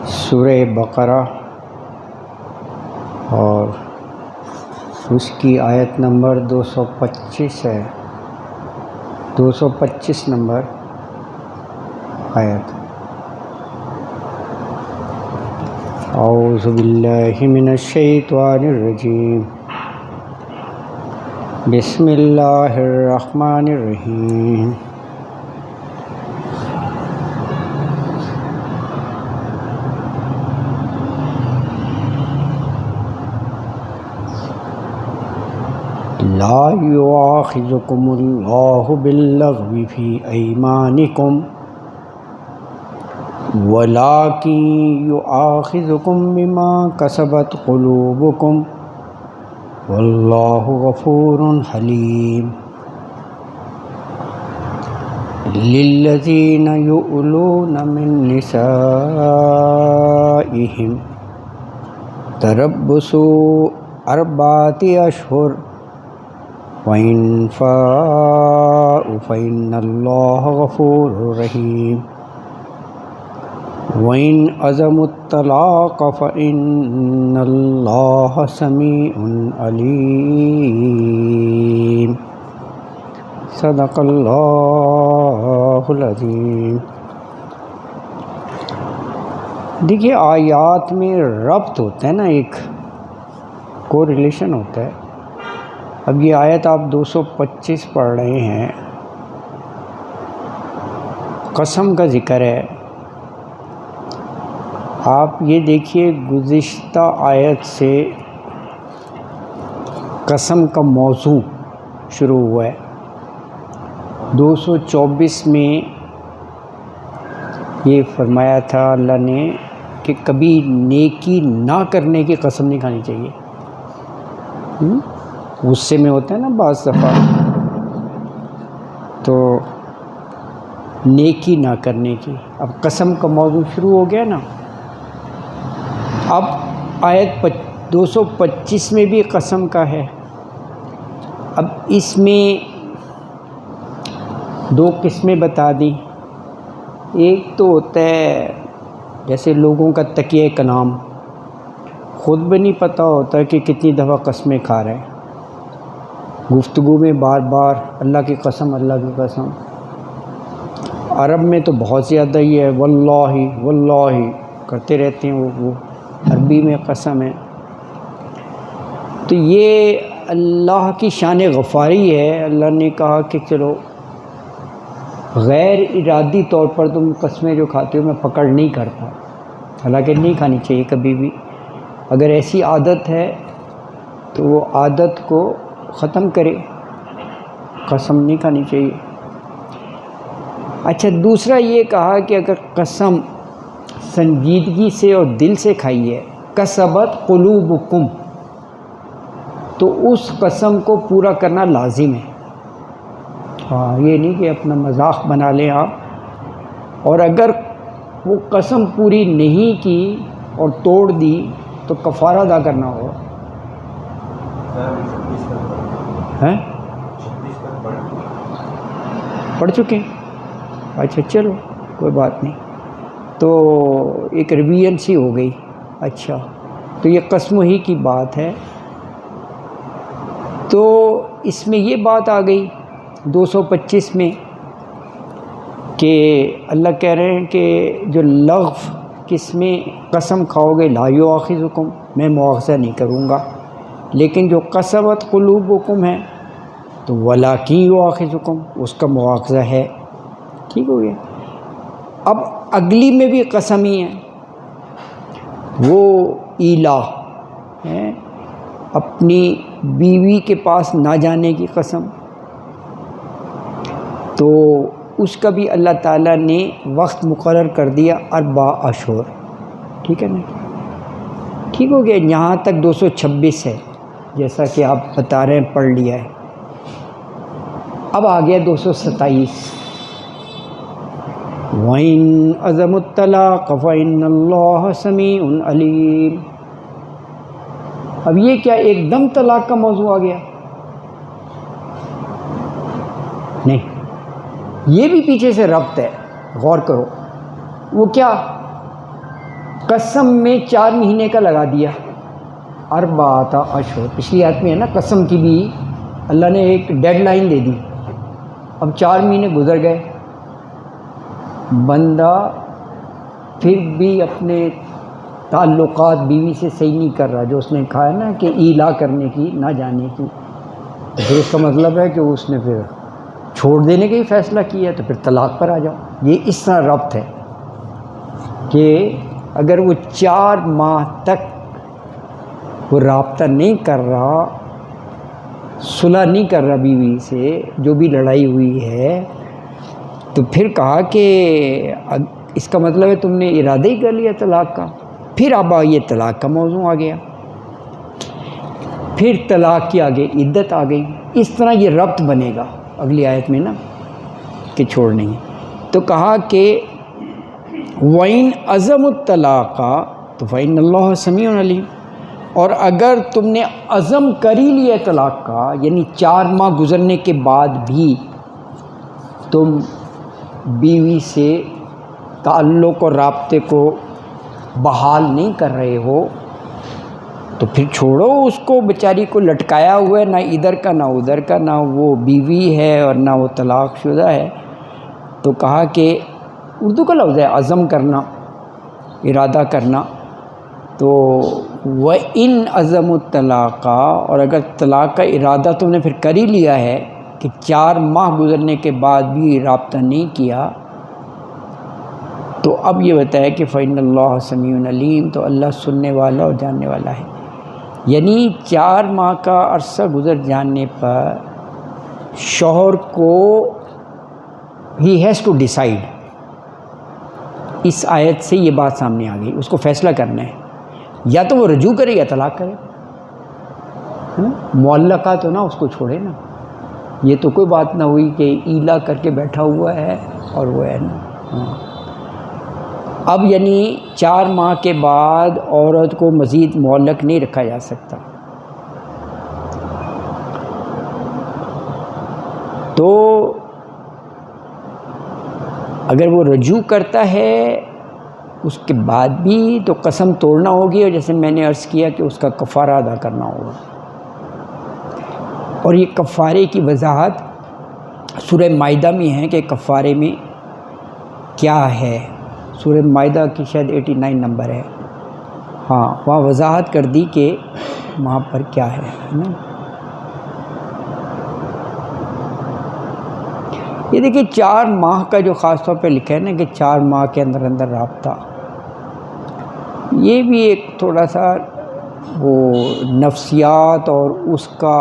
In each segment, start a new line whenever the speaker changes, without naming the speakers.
سورہ بقرہ اور اس کی آیت نمبر 225 ہے، 225 نمبر آیت۔ اعوذ باللہ من الشیطان الرجیم، بسم اللہ الرحمن الرحیم۔ لا یؤاخذکم اللہ باللغو فی ایمانکم ولکن یؤاخذکم بما کسبت قلوبکم واللہ غفور حلیم۔ للذین یؤلون من نسائہم تربص 4 اشہر وَإِن فَاءُوا فَإِنَّ اللَّهَ غَفُورٌ رَحِيمٌ۔ وَإِنْ عَزَمُوا الطَّلَاقَ فَإِنَّ اللَّهَ سَمِيعٌ عَلِيمٌ۔ صدق اللہ العظیم۔ دیکھیے آیات میں ربط ہوتا ہے نا، ایک کو ریلیشن ہوتا ہے۔ اب یہ آیت آپ 225 پڑھ رہے ہیں، قسم کا ذکر ہے۔ آپ یہ دیکھیے گزشتہ آیت سے قسم کا موضوع شروع ہوا ہے۔ 224 میں یہ فرمایا تھا اللہ نے کہ کبھی نیکی نہ کرنے کی قسم نہیں کھانی چاہیے۔ غصے میں ہوتا ہے نا بعض دفعہ، تو نیکی نہ کرنے کی۔ اب قسم کا موضوع شروع ہو گیا نا، اب آیت 225 میں بھی قسم کا ہے۔ اب اس میں 2 قسمیں بتا دیں۔ ایک تو ہوتا ہے جیسے لوگوں کا تکیہ کلام، خود بھی نہیں پتہ ہوتا کہ کتنی دفعہ قسمیں کھا رہے ہیں، گفتگو میں بار بار اللہ کی قسم، اللہ کی قسم۔ عرب میں تو بہت زیادہ ہی ہے، واللہ واللہ کرتے رہتے ہیں، وہ عربی میں قسم ہے۔ تو یہ اللہ کی شان غفاری ہے۔ اللہ نے کہا کہ چلو غیر ارادی طور پر تم قسمیں جو کھاتے ہو میں پکڑ نہیں کرتا، حالانکہ نہیں کھانی چاہیے کبھی بھی۔ اگر ایسی عادت ہے تو وہ عادت کو ختم کرے، قسم نہیں کھانی چاہیے۔ اچھا، دوسرا یہ کہا کہ اگر قسم سنجیدگی سے اور دل سے کھائی ہے، کسبت قلوبکم، تو اس قسم کو پورا کرنا لازم ہے۔ ہاں، یہ نہیں کہ اپنا مذاق بنا لیں آپ، اور اگر وہ قسم پوری نہیں کی اور توڑ دی تو کفارہ ادا کرنا ہوگا۔ ہیں پڑھ چکے ہیں؟ اچھا چلو کوئی بات نہیں، تو ایک ریویژن سی ہو گئی۔ اچھا، تو یہ قسم ہی کی بات ہے۔ تو اس میں یہ بات آ گئی 225 میں کہ اللہ کہہ رہے ہیں کہ جو لغو کس میں قسم کھاؤ گے، لا یؤاخذکم، میں مواخذہ نہیں کروں گا، لیکن جو قسمت قلوبکم ہے تو ولکن یؤاخذکم، اس کا مواخذہ ہے۔ ٹھیک ہو گیا۔ اب اگلی میں بھی قسم ہی ہے، وہ ایلا ہے، اپنی بیوی کے پاس نہ جانے کی قسم، تو اس کا بھی اللہ تعالیٰ نے وقت مقرر کر دیا 4 اشہر۔ ٹھیک ہے نا، ٹھیک ہو گیا۔ یہاں تک 226 ہے، جیسا کہ آپ بتا رہے ہیں، پڑھ لیا ہے۔ اب آ گیا 227، وَإِنْ عَزَمُوا الطَّلَاقَ فَإِنَّ اللَّهَ سَمِيعٌ عَلِيمٌ۔ اب یہ کیا ایک دم طلاق کا موضوع آ گیا؟ نہیں، یہ بھی پیچھے سے ربط ہے، غور کرو۔ وہ کیا قسم میں 4 مہینے کا لگا دیا، اربعۃ اشہر، پچھلی آیت میں ہے نا قسم کی بھی اللہ نے ایک ڈیڈ لائن دے دی، اب 4 مہینے گزر گئے، بندہ پھر بھی اپنے تعلقات بیوی سے صحیح نہیں کر رہا، جو اس نے کہا ہے نا کہ ایلا کرنے کی نہ جانے کی، تو پھر اس کا مطلب ہے کہ اس نے پھر چھوڑ دینے کا ہی فیصلہ کیا، تو پھر طلاق پر آ جاؤ۔ یہ اس طرح ربط ہے کہ اگر وہ 4 ماہ تک وہ رابطہ نہیں کر رہا، صلح نہیں کر رہا بیوی سے، جو بھی لڑائی ہوئی ہے، تو پھر کہا کہ اس کا مطلب ہے تم نے ارادہ ہی کر لیا طلاق کا، پھر اب یہ طلاق کا موضوع آ گیا، پھر طلاق کی آگے عدت آ گئی۔ اس طرح یہ ربط بنے گا اگلی آیت میں نا کہ چھوڑنے ہے، تو کہا کہ وَإِنْ عَزَمُوا الطَّلَاقَ تو فَإِنَّ اللَّهَ سَمِيعٌ عَلِيمٌ، اور اگر تم نے عزم کر ہی لیا طلاق کا، یعنی 4 ماہ گزرنے کے بعد بھی تم بیوی سے تعلق اور رابطے کو بحال نہیں کر رہے ہو، تو پھر چھوڑو اس کو، بیچاری کو لٹکایا ہوا ہے، نہ ادھر کا نہ ادھر کا، نہ وہ بیوی ہے اور نہ وہ طلاق شدہ ہے۔ تو کہا کہ اردو کا لفظ ہے عزم کرنا، ارادہ کرنا، تو وَإِنْ عَزَمُوا الطَّلَاقَ، اور اگر طلاق کا ارادہ تم نے پھر کر ہی لیا ہے کہ 4 ماہ گزرنے کے بعد بھی رابطہ نہیں کیا، تو اب یہ بتایا کہ فَإِنَّ اللَّهَ سَمِيعٌ عَلِيمٌ، تو اللہ سننے والا اور جاننے والا ہے۔ یعنی 4 ماہ کا عرصہ گزر جانے پر شوہر کو ہی ہیز ٹو ڈیسائیڈ، اس آیت سے یہ بات سامنے آ گئی، اس کو فیصلہ کرنا ہے، یا تو وہ رجوع کرے یا طلاق کرے، معلقہ تو نہ اس کو چھوڑے نا، یہ تو کوئی بات نہ ہوئی کہ ایلا کر کے بیٹھا ہوا ہے اور وہ ہے نا۔ اب یعنی 4 ماہ کے بعد عورت کو مزید معلق نہیں رکھا جا سکتا، تو اگر وہ رجوع کرتا ہے اس کے بعد بھی تو قسم توڑنا ہوگی، اور جیسے میں نے عرض کیا کہ اس کا کفارہ ادا کرنا ہوگا، اور یہ کفارے کی وضاحت سورہ مائدہ میں ہے کہ کفارے میں کیا ہے، سورہ مائدہ کی شاید 89 نمبر ہے، ہاں وہاں وضاحت کر دی کہ وہاں پر کیا ہے نا۔ یہ دیکھیں 4 ماہ کا جو خاص طور پہ لکھا ہے نا کہ 4 ماہ کے اندر اندر رابطہ، یہ بھی ایک تھوڑا سا وہ نفسیات اور اس کا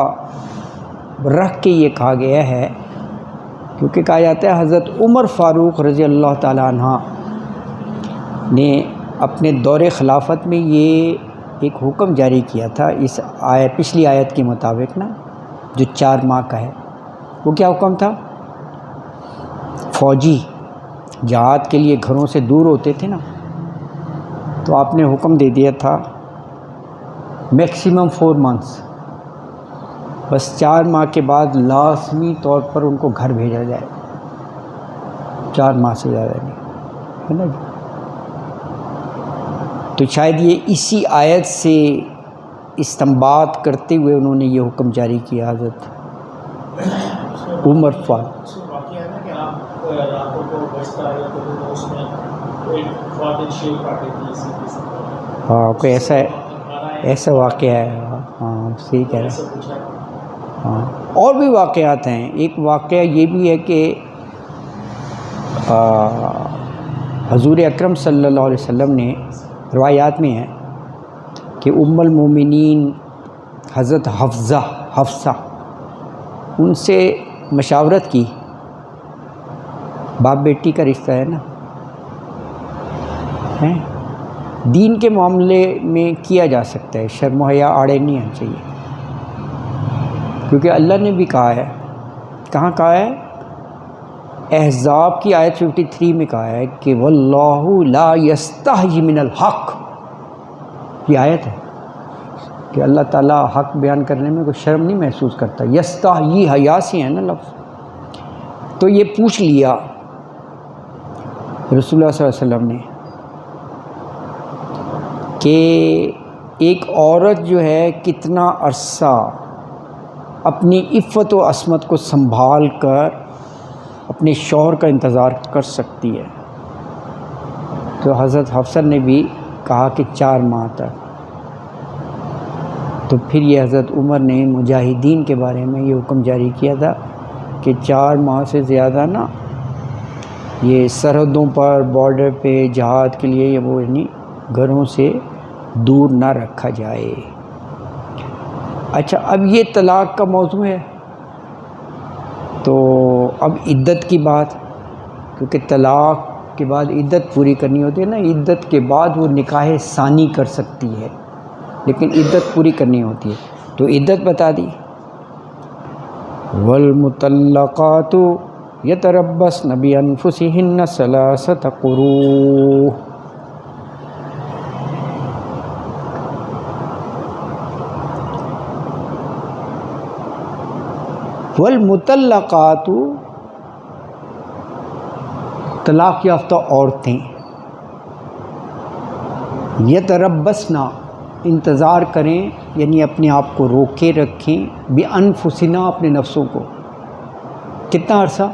رکھ کے یہ کہا گیا ہے، کیونکہ کہا جاتا ہے حضرت عمر فاروق رضی اللہ تعالیٰ عنہ نے اپنے دور خلافت میں یہ ایک حکم جاری کیا تھا، اس پچھلی آیت کے مطابق نا، جو 4 ماہ کا ہے، وہ کیا حکم تھا؟ فوجی جہاد کے لیے گھروں سے دور ہوتے تھے نا، تو آپ نے حکم دے دیا تھا میکسیمم 4 منتھس، بس 4 ماہ کے بعد لازمی طور پر ان کو گھر بھیجا جائے، 4 ماہ سے زیادہ نہیں، ہے نا جی۔ تو شاید یہ اسی آیت سے استنباط کرتے ہوئے انہوں نے یہ حکم جاری کیا حضرت عمر فاروق۔ ہاں کوئی ایسا واقعہ ہے، ہاں صحیح کہہ رہے ہیں، ہاں اور بھی واقعات ہیں۔ ایک واقعہ یہ بھی ہے کہ حضور اکرم صلی اللہ علیہ وسلم نے، روایات میں ہے کہ ام المومنین حضرت حفصہ ان سے مشاورت کی، باپ بیٹی کا رشتہ ہے نا، دین کے معاملے میں کیا جا سکتا ہے، شرم و حیا آڑے نہیں آنا چاہیے، کیونکہ اللہ نے بھی کہا ہے، کہاں کہا ہے؟ احزاب کی آیت 53 میں کہا ہے کہ واللہ لا یستحی من الحق، یہ آیت ہے کہ اللہ تعالیٰ حق بیان کرنے میں کوئی شرم نہیں محسوس کرتا، یستحی حیا سے ہے نا لفظ۔ تو یہ پوچھ لیا رسول اللہ صلی اللہ علیہ وسلم نے کہ ایک عورت جو ہے کتنا عرصہ اپنی عفت و عصمت کو سنبھال کر اپنے شوہر کا انتظار کر سکتی ہے. تو حضرت حفصہ نے بھی کہا کہ 4 ماہ تک. تو پھر یہ حضرت عمر نے مجاہدین کے بارے میں یہ حکم جاری کیا تھا کہ 4 ماہ سے زیادہ نا یہ سرحدوں پر بارڈر پہ جہاد کے لیے وہ یعنی گھروں سے دور نہ رکھا جائے. اچھا، اب یہ طلاق کا موضوع ہے. تو اب عدت کی بات، کیونکہ طلاق کے بعد عدت پوری کرنی ہوتی ہے نا، عدت کے بعد وہ نکاح ثانی کر سکتی ہے، لیکن عدت پوری کرنی ہوتی ہے. تو عدت بتا دی. والمطلقات یتربصن بانفسہن 3 قروء. والمطلقات طلاق یافتہ عورتیں، یتربصن انتظار کریں، یعنی اپنے آپ کو روکے رکھیں، بانفسہن اپنے نفسوں کو. کتنا عرصہ؟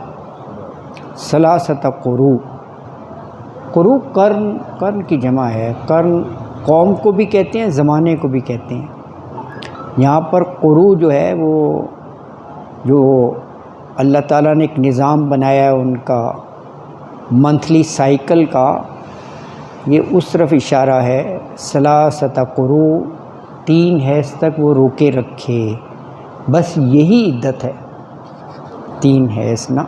3 قروء. قروء قرن کی جمع ہے. قرن قوم کو بھی کہتے ہیں، زمانے کو بھی کہتے ہیں. یہاں پر قروء جو ہے وہ جو اللہ تعالیٰ نے ایک نظام بنایا ہے ان کا منتھلی سائیکل کا، یہ اس طرف اشارہ ہے. 3 قروء 3 حیض تک وہ روکے رکھے، بس یہی عدت ہے. 3 حیض نا.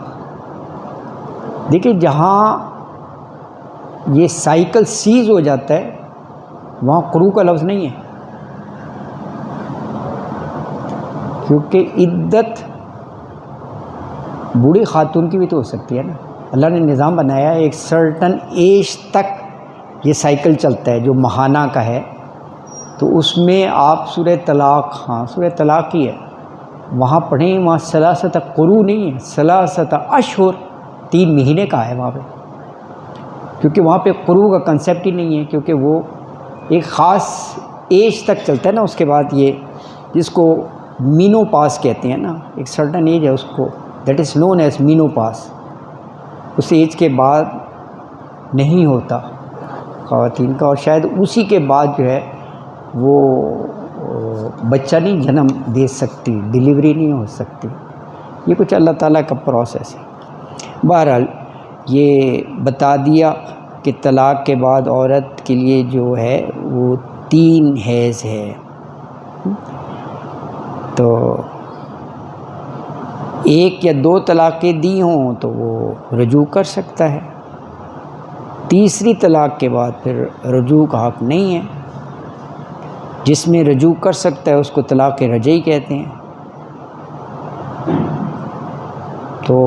دیکھیں جہاں یہ سائیکل سیز ہو جاتا ہے وہاں قروء کا لفظ نہیں ہے، کیونکہ عدت بوڑھی خاتون کی بھی تو ہو سکتی ہے نا. اللہ نے نظام بنایا ہے ایک سرٹن ایج تک یہ سائیکل چلتا ہے جو ماہانہ کا ہے. تو اس میں آپ سورہ طلاق، سورہ طلاق ہی ہے، وہاں پڑھیں، وہاں 3 قروء نہیں ہے، 3 اشہر 3 مہینے کا ہے وہاں پہ. کیونکہ وہاں پہ قروء کا کنسیپٹ ہی نہیں ہے، کیونکہ وہ ایک خاص ایج تک چلتا ہے نا. اس کے بعد یہ جس کو مینو پاس کہتے ہیں نا، ایک سرٹن ایج ہے اس کو، that is known as menopause. اس ایج کے بعد نہیں ہوتا خواتین کا، اور شاید اسی کے بعد جو ہے وہ بچہ نہیں جنم دے سکتی، ڈیلیوری نہیں ہو سکتی. یہ کچھ اللہ تعالیٰ کا پروسیس ہے. بہرحال یہ بتا دیا کہ طلاق کے بعد عورت کے لیے جو ہے وہ 3 حیض ہے. تو 1 یا 2 طلاقیں دی ہوں تو وہ رجوع کر سکتا ہے. تیسری طلاق کے بعد پھر رجوع کا حق نہیں ہے. جس میں رجوع کر سکتا ہے اس کو طلاق رجعی کہتے ہیں. تو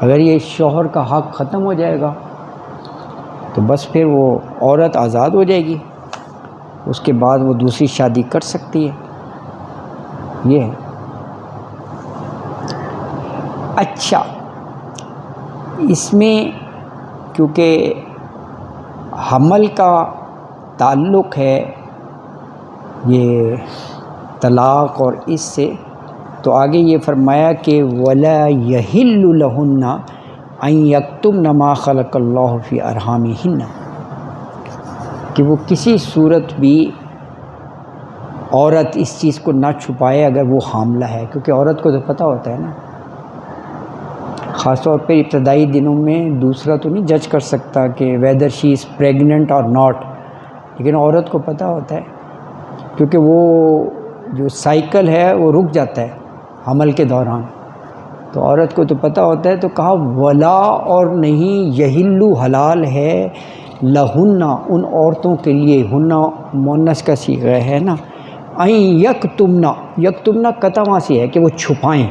اگر یہ شوہر کا حق ختم ہو جائے گا تو بس پھر وہ عورت آزاد ہو جائے گی، اس کے بعد وہ دوسری شادی کر سکتی ہے. یہ ہے. اچھا، اس میں کیونکہ حمل کا تعلق ہے یہ طلاق اور اس سے، تو آگے یہ فرمایا کہ وَلَا يَحِلُّ لَهُنَّ أَن يَكْتُمْنَ مَا خَلَقَ اللَّهُ فِي أَرْحَامِهِنَّ، کہ وہ کسی صورت بھی عورت اس چیز کو نہ چھپائے اگر وہ حاملہ ہے. کیونکہ عورت کو تو پتہ ہوتا ہے نا، خاص طور پہ ابتدائی دنوں میں دوسرا تو نہیں جج کر سکتا کہ ویدر شی از پریگننٹ اور ناٹ، لیکن عورت کو پتہ ہوتا ہے کیونکہ وہ جو سائیکل ہے وہ رک جاتا ہے حمل کے دوران. تو عورت کو تو پتہ ہوتا ہے. تو کہا ولا، اور نہیں، یحلو حلال ہے، لہن ان عورتوں کے لیے، ہن مؤنث کا صیغہ ہے نا، این یکتمنا، یکتمنا قطع وہاں سے ہے کہ وہ چھپائیں،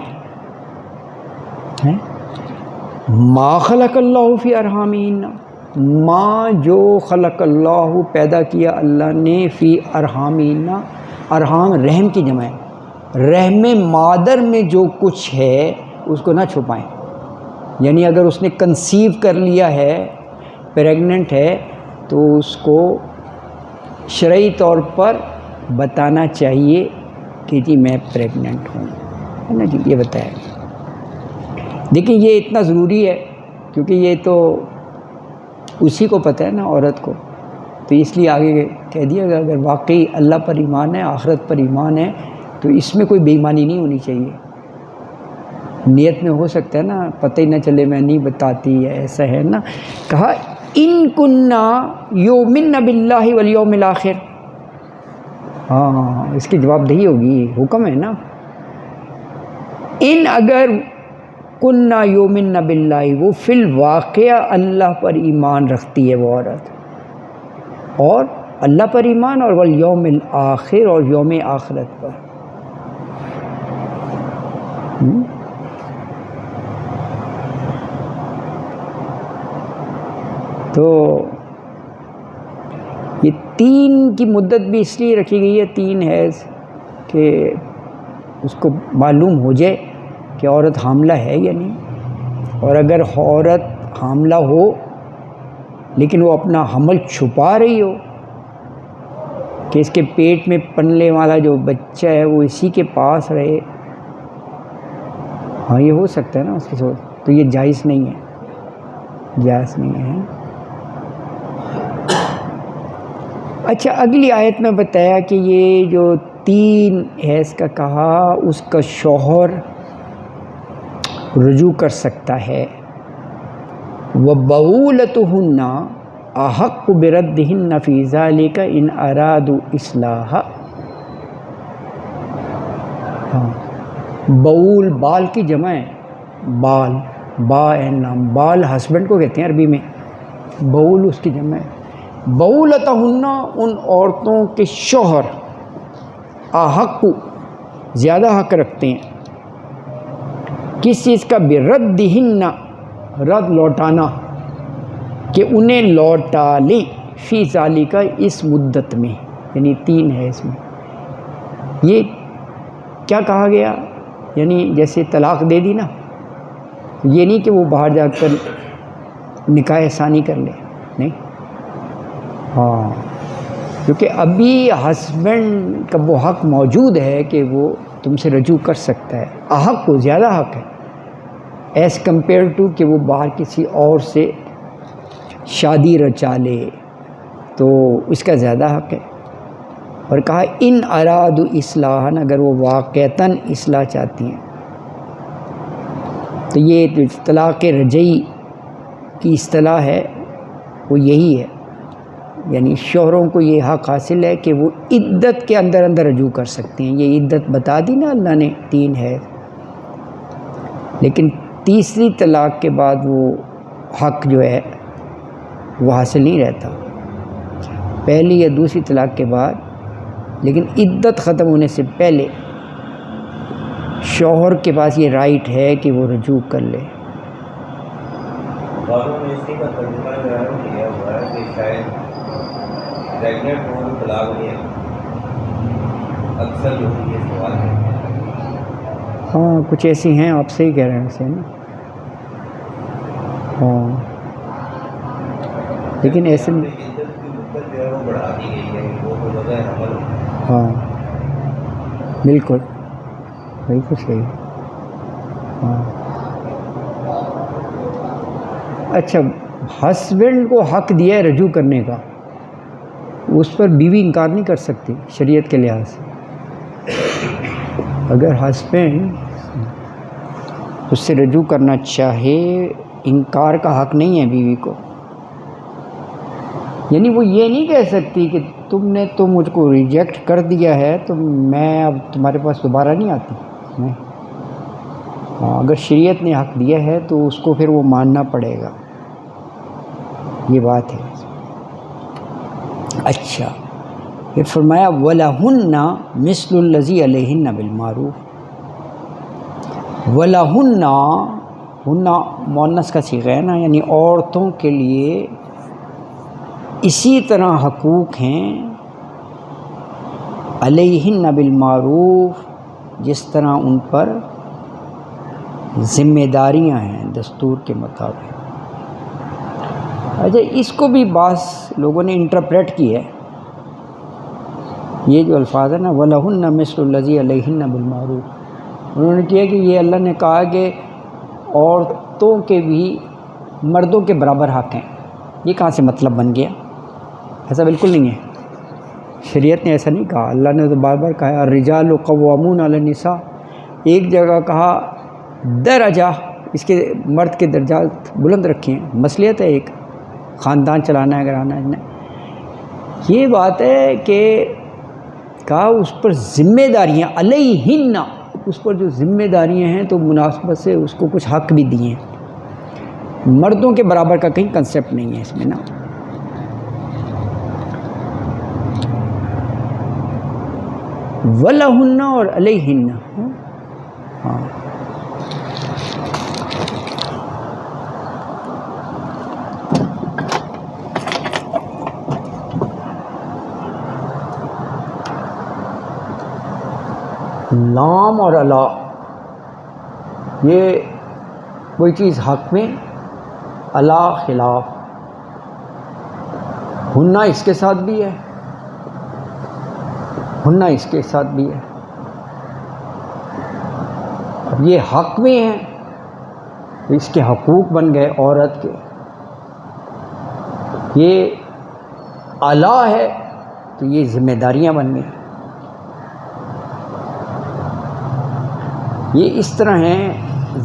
ما خلق اللہ فی ارحامہن، ما جو خلق اللہ پیدا کیا اللہ نے، فی ارحامہن، ارحام رحم کی جمع ہے، رحم مادر میں جو کچھ ہے اس کو نہ چھپائیں. یعنی اگر اس نے کنسیو کر لیا ہے، پریگننٹ ہے، تو اس کو شرعی طور پر بتانا چاہیے کہ جی میں پریگننٹ ہوں، ہے نا جی، یہ بتایا۔ دیکھیں یہ اتنا ضروری ہے کیونکہ یہ تو اسی کو پتہ ہے نا، عورت کو، تو اس لیے آگے کہہ دیا گیا اگر واقعی اللہ پر ایمان ہے، آخرت پر ایمان ہے، تو اس میں کوئی بے ایمانی نہیں ہونی چاہیے۔ نیت میں ہو سکتا ہے نا پتہ ہی نہ چلے، میں نہیں بتاتی، ایسا ہے نا۔ کہا ان کننا یؤمن باللہ والیوم الآخر، ہاں اس کی جواب دہی ہوگی، حکم ہے نا۔ ان اگر کننا یؤمن باللہ، وہ فی الواقعہ اللہ پر ایمان رکھتی ہے وہ عورت، اور اللہ پر ایمان اور والیوم الآخر، اور یوم آخرت پر۔ تو یہ 3 کی مدت بھی اس لیے رکھی گئی ہے، 3 حیض، کہ اس کو معلوم ہو جائے کہ عورت حاملہ ہے یا نہیں، اور اگر عورت حاملہ ہو لیکن وہ اپنا حمل چھپا رہی ہو کہ اس کے پیٹ میں پلنے والا جو بچہ ہے وہ اسی کے پاس رہے، ہاں یہ ہو سکتا ہے نا اس کے ساتھ، تو یہ جائز نہیں ہے، جائز نہیں ہے۔ اچھا اگلی آیت میں بتایا کہ یہ جو 3 حیض کا کہا اس کا شوہر رجوع کر سکتا ہے، وَبَعُولَتُهُنَّ أَحَقُّ بِرَدِّهِنَّ فِي ذَلِكَ إِنْ أَرَادُوا إِصْلَاحًا۔ ہاں بعول بال کی جمع ہے، بال، با این لام، بال ہسبینڈ کو کہتے ہیں عربی میں، بعول اس کی جمع ہے۔ بعولتہن ان عورتوں کے شوہر، احق زیادہ حق رکھتے ہیں کس چیز کا؟ بردہن، رد لوٹانا، کہ انہیں لوٹا لیں، فی ذالک اس مدت میں، یعنی 3 حیض میں۔ یہ کیا کہا گیا؟ یعنی جیسے طلاق دے دی نا، یہ نہیں کہ وہ باہر جا کر نکاح ثانی کر لے، نہیں، ہاں کیونکہ ابھی ہسبینڈ کا وہ حق موجود ہے کہ وہ تم سے رجوع کر سکتا ہے، احق کو زیادہ حق ہے ایز کمپیئر ٹو کہ وہ باہر کسی اور سے شادی رچا لے، تو اس کا زیادہ حق ہے۔ اور کہا ان ارادوا اصلاحا، اگر وہ واقعتاً اصلاح چاہتی ہیں، تو یہ طلاق رجعی کی اصطلاح ہے وہ یہی ہے، یعنی شوہروں کو یہ حق حاصل ہے کہ وہ عدت کے اندر اندر رجوع کر سکتے ہیں۔ یہ عدت بتا دی نا اللہ نے 3 ہے، لیکن تیسری طلاق کے بعد وہ حق جو ہے وہ حاصل نہیں رہتا، پہلی یا دوسری طلاق کے بعد، لیکن عدت ختم ہونے سے پہلے شوہر کے پاس یہ رائٹ ہے کہ وہ رجوع کر لے۔
بعضوں نے اسی کا ترجمہ کیا ہوا ہے کہ شاید پریگننٹ ہو تو طلاق نہیں ہے، اکثر لوگ یہ سوال کرتے ہیں۔
ہاں کچھ ایسی ہیں، آپ صحیح کہہ رہے ہیں ویسے نا، ہاں لیکن ایسے میں
عدت کی مدت جو ہے وہ بڑھا دی گئی ہے، وہ تو بغیر عمل ہو۔
ہاں بالکل بالکل صحیح، ہاں۔ اچھا ہسبینڈ کو حق دیا ہے رجوع کرنے کا، اس پر بیوی انکار نہیں کر سکتی شریعت کے لحاظ سے۔ اگر ہسبینڈ اس سے رجوع کرنا چاہے، انکار کا حق نہیں ہے بیوی کو، یعنی وہ یہ نہیں کہہ سکتی کہ تم نے تو مجھ کو ریجیکٹ کر دیا ہے تو میں اب تمہارے پاس دوبارہ نہیں آتی، نہیں۔ ہاں اگر شریعت نے حق دیا ہے تو اس کو پھر وہ ماننا پڑے گا، یہ بات ہے۔ اچھا پھر فرمایا وَلَهُنَّ مِثْلُ الَّذِي عَلَيْهِنَّ بِالْمَعْرُوفِ، وَلَهُنَّ، ہن مؤنث کا صیغہ ہے نا، یعنی عورتوں کے لیے اسی طرح حقوق ہیں، علیہن بالمعروف، جس طرح ان پر ذمہ داریاں ہیں دستور کے مطابق۔ اچھا اس کو بھی بعض لوگوں نے انٹرپریٹ کی ہے یہ جو الفاظ ہے نا وَلَهُنَّ مِثْلُ الَّذِي عَلَيْهِنَّ بِالْمَعْرُوفِ، انہوں نے کیا کہ یہ اللہ نے کہا کہ عورتوں کے بھی مردوں کے برابر حق ہیں. یہ کہاں سے مطلب بن گیا؟ ایسا بالکل نہیں ہے، شریعت نے ایسا نہیں کہا. اللہ نے تو بار بار کہا الرجال قوامون علی النساء. ایک جگہ کہا درجہ، اس کے مرد کے درجات بلند رکھے ہیں. مصلحت ہے، ایک خاندان چلانا ہے گھرانا ہے. یہ بات ہے کہ کہا اس پر ذمہ داریاں علیہن، اس پر جو ذمہ داریاں ہیں تو مناسبت سے اس کو کچھ حق بھی دیے ہیں. مردوں کے برابر کا کہیں کنسیپٹ نہیں ہے اس میں نا. وَلَهُنَّ اور علیہن. ہاں لام اور الا یہ کوئی چیز حق میں، الا خلاف. ہنہ اس کے ساتھ بھی ہے، ہنہ اس کے ساتھ بھی ہے. اب یہ حق میں ہے، اس کے حقوق بن گئے عورت کے. یہ الا ہے تو یہ ذمہ داریاں بن گئی. یہ اس طرح ہیں،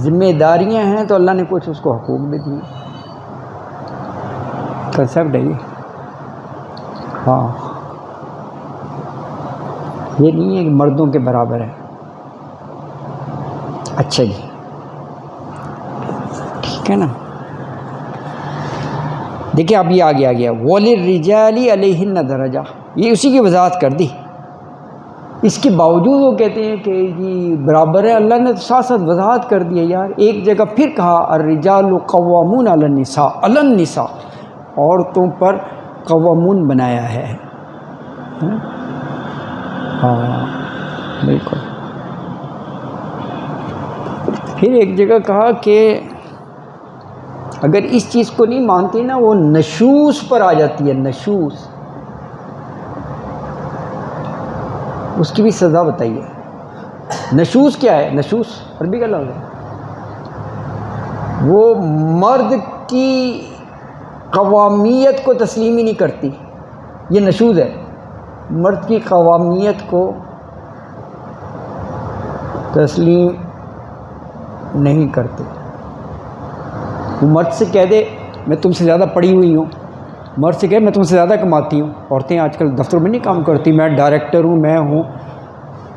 ذمہ داریاں ہیں تو اللہ نے کچھ اس کو حقوق بھی دیے. کنسیپٹ ہے یہ. ہاں یہ نہیں ہے کہ مردوں کے برابر ہے. اچھا جی ٹھیک ہے نا. دیکھیں اب یہ آگے آ گیا وَلِلرِّجَالِ عَلَيْهِنَّ دَرَجَةٌ. یہ اسی کی وضاحت کر دی. اس کے باوجود وہ کہتے ہیں کہ جی برابر ہے. اللہ نے تو ساتھ ساتھ وضاحت کر دیا یار. ایک جگہ پھر کہا الرجال قوامون علی النساء، عورتوں پر قوامون بنایا ہے. ہاں بالکل. پھر ایک جگہ کہا کہ اگر اس چیز کو نہیں مانتے نا وہ نشوز پر آ جاتی ہے. نشوز، اس کی بھی سزا بتائیے. نشوز کیا ہے؟ نشوز عربی کا لفظ ہے. وہ مرد کی قوامیت کو تسلیم ہی نہیں کرتی. یہ نشوز ہے. مرد کی قوامیت کو تسلیم نہیں کرتے. وہ مرد سے کہہ دے میں تم سے زیادہ پڑھی ہوئی ہوں، مرد سے کہے میں تم سے زیادہ کماتی ہوں. عورتیں آج کل دفتر میں نہیں کام کرتی، میں ڈائریکٹر ہوں، میں ہوں.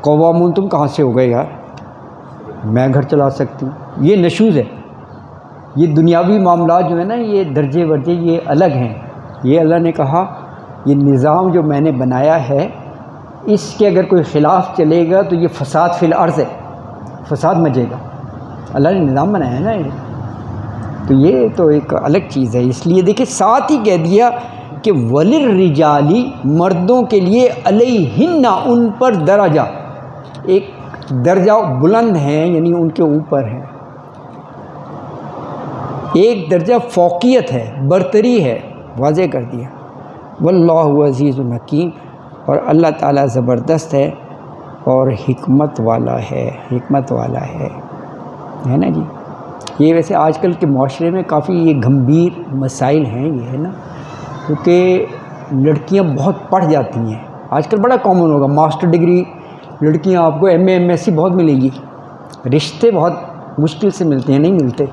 قوامون تم کہاں سے ہو گئے یار، میں گھر چلا سکتی ہوں. یہ نشوز ہے. یہ دنیاوی معاملات جو ہے نا یہ درجے ورجے یہ الگ ہیں. یہ اللہ نے کہا یہ نظام جو میں نے بنایا ہے اس کے اگر کوئی خلاف چلے گا تو یہ فساد فی الارض ہے، فساد مچے گا. اللہ نے نظام بنایا ہے نا یہ. تو یہ تو ایک الگ چیز ہے. اس لیے دیکھیں ساتھ ہی کہہ دیا کہ وللرجالی، مردوں کے لیے علیہن، ان پر درجہ، ایک درجہ بلند ہے یعنی ان کے اوپر ہے. ایک درجہ فوقیت ہے، برتری ہے. واضح کر دیا. واللہ عزیز الحکیم، اور اللہ تعالیٰ زبردست ہے اور حکمت والا ہے. حکمت والا ہے نا جی. یہ ویسے آج کل کے معاشرے میں کافی یہ گھمبیر مسائل ہیں یہ ہے نا، کیونکہ لڑکیاں بہت پڑھ جاتی ہیں. آج کل بڑا کامن ہوگا ماسٹر ڈگری لڑکیاں آپ کو M A M S C بہت ملے گی. رشتے بہت مشکل سے ملتے ہیں، نہیں ملتے.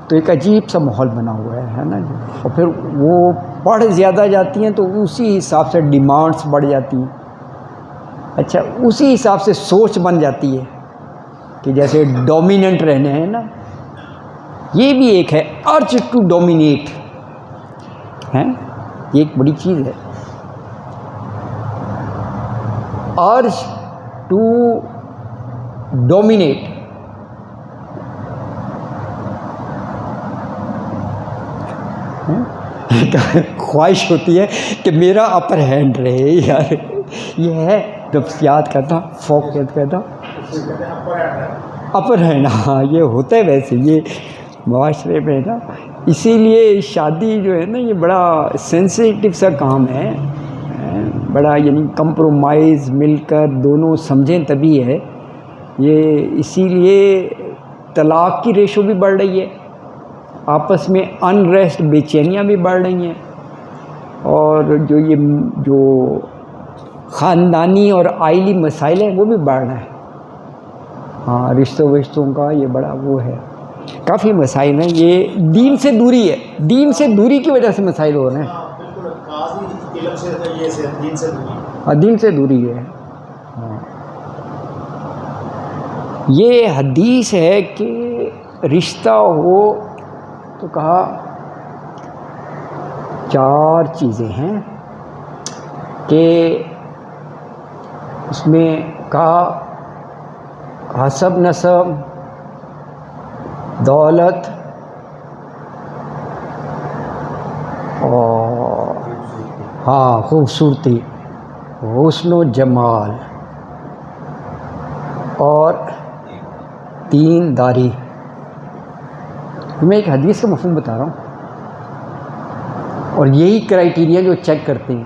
تو ایک عجیب سا ماحول بنا ہوا ہے نا جی. اور پھر وہ پڑھ زیادہ جاتی ہیں تو اسی حساب سے ڈیمانڈس بڑھ جاتی ہیں. اچھا اسی حساب سے سوچ بن جاتی ہے کہ جیسے ڈومیننٹ رہنے ہیں نا. یہ بھی ایک ہے ارج ٹو ڈومینیٹ ہے. یہ ایک بڑی چیز ہے ارج ٹو ڈومینیٹ. خواہش ہوتی ہے کہ میرا اپر ہینڈ رہے یار. یہ ہے نفسیات کا تھا، فوقیت کا تھا، اپر ہینڈ. ہاں یہ ہوتا ہے ویسے یہ معاشرے میں نا. اسی لیے شادی جو ہے نا یہ بڑا سینسیٹیو سا کام ہے. بڑا یعنی کمپرومائز مل کر دونوں سمجھیں تبھی ہے یہ. اسی لیے طلاق کی ریشو بھی بڑھ رہی ہے, آپس میں انریسٹ بے چینیاں بھی بڑھ رہی ہیں, اور جو خاندانی اور آئلی مسائل ہیں وہ بھی بڑھ رہے ہیں. ہاں رشتوں کا یہ بڑا وہ ہے, کافی مسائل ہیں. یہ دین سے دوری ہے, دین سے دوری کی وجہ سے مسائل ہو رہے ہیں. دین سے دوری ہے. ہاں یہ حدیث ہے کہ رشتہ ہو تو کہا 4 چیزیں ہیں کہ اس میں کہا حسب نسب, دولت اور ہاں خوبصورتی, حسن و جمال اور دینداری. میں ایک حدیث کا مفہوم بتا رہا ہوں, اور یہی کرائیٹیریا جو چیک کرتے ہیں.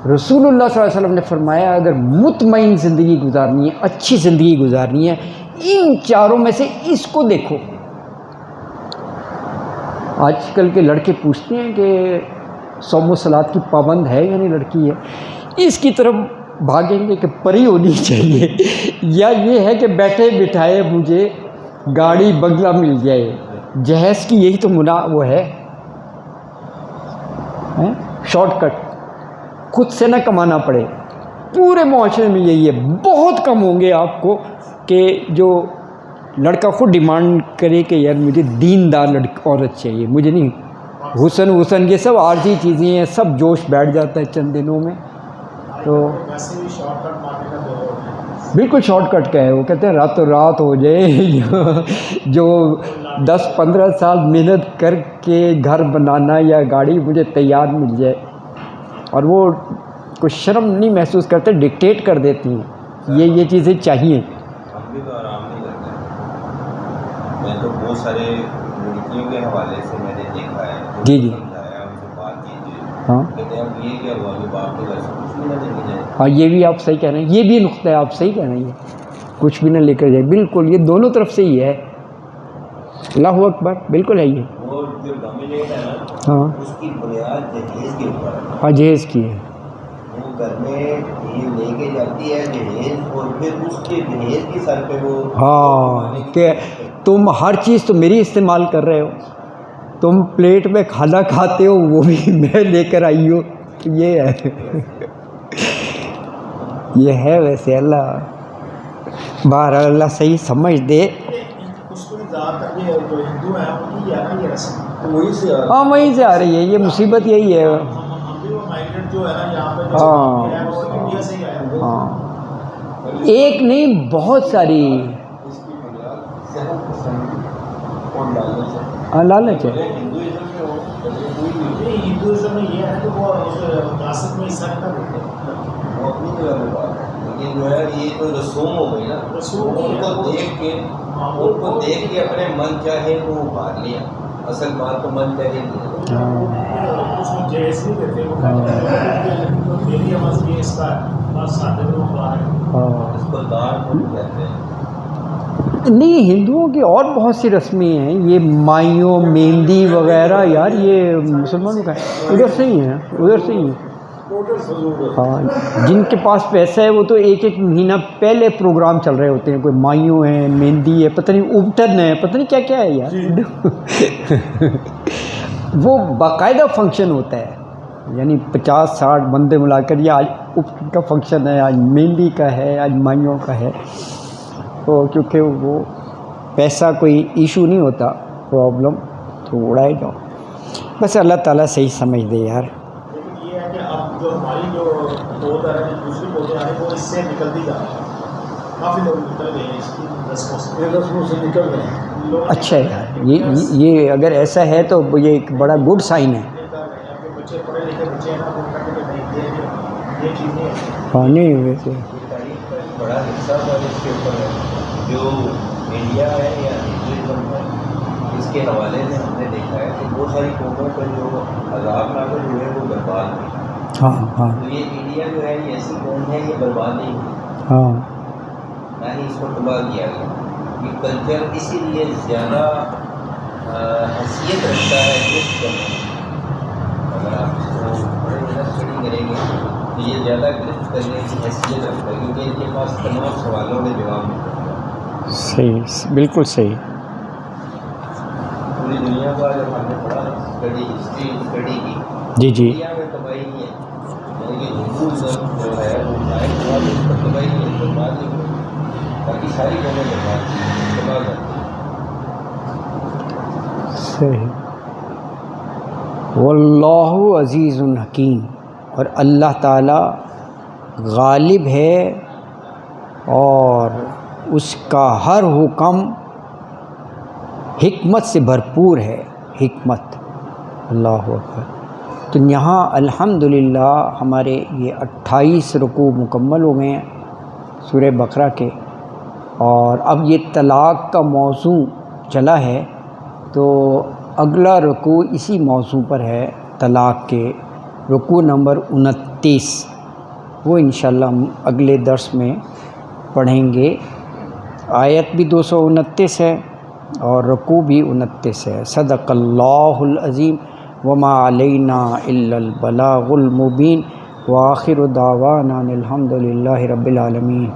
رسول اللہ صلی اللہ علیہ وسلم نے فرمایا اگر مطمئن زندگی گزارنی ہے, اچھی زندگی گزارنی ہے, ان 4 میں سے اس کو دیکھو. آج کل کے لڑکے پوچھتے ہیں کہ صوم و صلات کی پابند ہے یا نہیں لڑکی ہے, اس کی طرف بھاگیں گے کہ پری ہونی چاہیے, یا یہ ہے کہ بیٹھے بٹھائے مجھے گاڑی بنگلہ مل جائے. جہیز کی یہی تو وہ ہے شارٹ کٹ, خود سے نہ کمانا پڑے. پورے معاشرے میں یہی ہے. بہت کم ہوں گے آپ کو کہ جو لڑکا خود ڈیمانڈ کرے کہ یار مجھے دیندار عورت چاہیے, مجھے نہیں حسن یہ سب عارضی چیزیں ہیں, سب جوش بیٹھ جاتا ہے چند دنوں میں. تو بالکل شارٹ کٹ کا ہے. وہ کہتے ہیں راتوں رات ہو جائے, جو 10-15 سال محنت کر کے گھر بنانا یا گاڑی مجھے تیار مل جائے, اور وہ کچھ شرم نہیں محسوس کرتے, ڈکٹیٹ کر دیتی ہیں یہ چیزیں چاہیے.
ہم بھی تو آرام نہیں کرتے. میں تو بہت سارے لڑکیوں کے حوالے سے میں نے دیکھا ہے,
جی جی
سمجھایا ان سے بات کیجیے,
ہاں
کہتے ہیں اب یہ کیا ہوا کہ باپ کے گھر سے کچھ بھی نہ لے کے جائے.
ہاں یہ بھی آپ صحیح کہہ رہے ہیں, یہ بھی نقطہ ہے, آپ صحیح کہہ رہے ہیں, کچھ بھی نہ لے کر جائے. بالکل یہ دونوں طرف سے ہی ہے. اللہ اکبر, بالکل ہے یہ.
اور جو ڈومینیٹ ہے نا,
ہاں
اس کی بنیاد جہیز کے اوپر ہے.
ہاں جہیز کی ہے.
وہ گھر میں یہ لے کے جاتی ہے جہیز, اور پھر اس کے جہیز کی سر پہ وہ
ہاں کہ تم ہر چیز تو میری استعمال کر رہے ہو, تم پلیٹ میں کھانا کھاتے ہو وہ بھی میں لے کر آئی ہوں. یہ ہے یہ ہے ویسے. اللہ بہرحال اللہ صحیح سمجھ دے. ہاں وہیں سے آ رہی ہے یہ مصیبت, یہی ہے. ہاں ہاں ایک نہیں بہت ساری. ہاں لالچ ہے.
ہندوازم میں یہ ہے کہ وہ وراثت میں حصہ نہیں دیتے, وہ اپنی جگہ پہ بات ہے. لیکن جو ہے یہ تو رسوم ہو گئی نا, رسوم کو دیکھ کے اپنے من چاہے وہ بھاگ لیا. اصل بات تو من چاہے اس میں جہیز نہیں دیتے, وہ میری آواز یہ اس کا بس سادے لوگ اس کو دار کہتے ہیں.
نہیں ہندوؤں کی اور بہت سی رسمیں ہیں, یہ مائیوں مہندی وغیرہ, یار یہ مسلمانوں کا ادھر سے ہی ہیں, ادھر سے ہی ہیں. ہاں جن کے پاس پیسہ ہے وہ تو ایک مہینہ پہلے پروگرام چل رہے ہوتے ہیں. کوئی مائیوں ہیں, مہندی ہے, پتہ نہیں ابٹن ہے, پتہ نہیں کیا کیا ہے یار. وہ باقاعدہ فنکشن ہوتا ہے, یعنی 50-60 بندے ملا کر, یہ آج ابٹن کا فنکشن ہے, آج مہندی کا ہے, آج مائیوں کا ہے. تو کیونکہ وہ پیسہ کوئی ایشو نہیں ہوتا, پرابلم تو اڑائے جاؤ. بس اللہ تعالیٰ صحیح سمجھ دے یار.
لیکن یہ ہے کہ اب جو ہماری جو پودے ہیں, دوسری پودے آ رہے ہیں, وہ اس سے نکلتی جا رہی ہیں. کافی لوگ نکل گئے ہیں اس کی رسموں سے نکل گئے ہیں.
اچھا یار, یہ اگر ایسا ہے تو یہ ایک بڑا گڈ سائن ہے.
بچے پڑھے لکھے بچے ہیں نا, وہ کہتے ہیں یہ چیزیں
ہاں نہیں ویسے
بڑا حصہ اس کے اوپر ہے. جو انڈیا ہے یا ہندوازم ہے, اس کے حوالے سے ہم نے دیکھا ہے کہ بہت ساری قوموں پر جو عذاب نازل ہوئے وہ برباد ہوئے.
ہاں ہاں
تو یہ انڈیا جو ہے یہ ایسی قوم ہے یہ برباد نہیں ہوئی،
ہاں
نہ ہی اس کو تباہ کیا گیا. یہ کلچر اسی لیے زیادہ حیثیت رکھتا ہے گرفت کرنے کی. اگر آپ اس کو بڑے زیادہ اسٹڈی کریں گے تو یہ زیادہ گرفت کرنے کی حیثیت رکھتا ہے، کیونکہ ان کے پاس تمام سوالوں کے جواب ملتے ہیں.
صحیح، بالکل صحیح.
پوری دنیا کا جب ہم نے پڑھا اسٹڈی ہسٹری اسٹڈی کی،
جی جی
دنیا میں تباہی نہیں ہے، یعنی کہ حضور جو ہے وہ آئے ہوا تو اس پر تباہی نہیں ہے، برباد نہیں ہوئی، باقی ساری قومیں برباد تباہ کرتی ہیں.
صحیح. واللہ عزیز حکیم، اور اللہ تعالی غالب ہے اور اس کا ہر حکم حکمت سے بھرپور ہے. حکمت، اللہ اکبر. تو یہاں الحمدللہ ہمارے یہ 28 رکوع مکمل ہو گئے ہیں سورہ بقرہ کے، اور اب یہ طلاق کا موضوع چلا ہے تو اگلا رکوع اسی موضوع پر ہے، طلاق کے رکوع نمبر 29. وہ انشاءاللہ ہم اگلے درس میں پڑھیں گے. آیت بھی 229 ہے اور رکوع بھی 29 ہے. صدق اللہ العظیم وما علینا الا البلاغ المبین وآخر دعوانا الحمد للہ رب العالمین.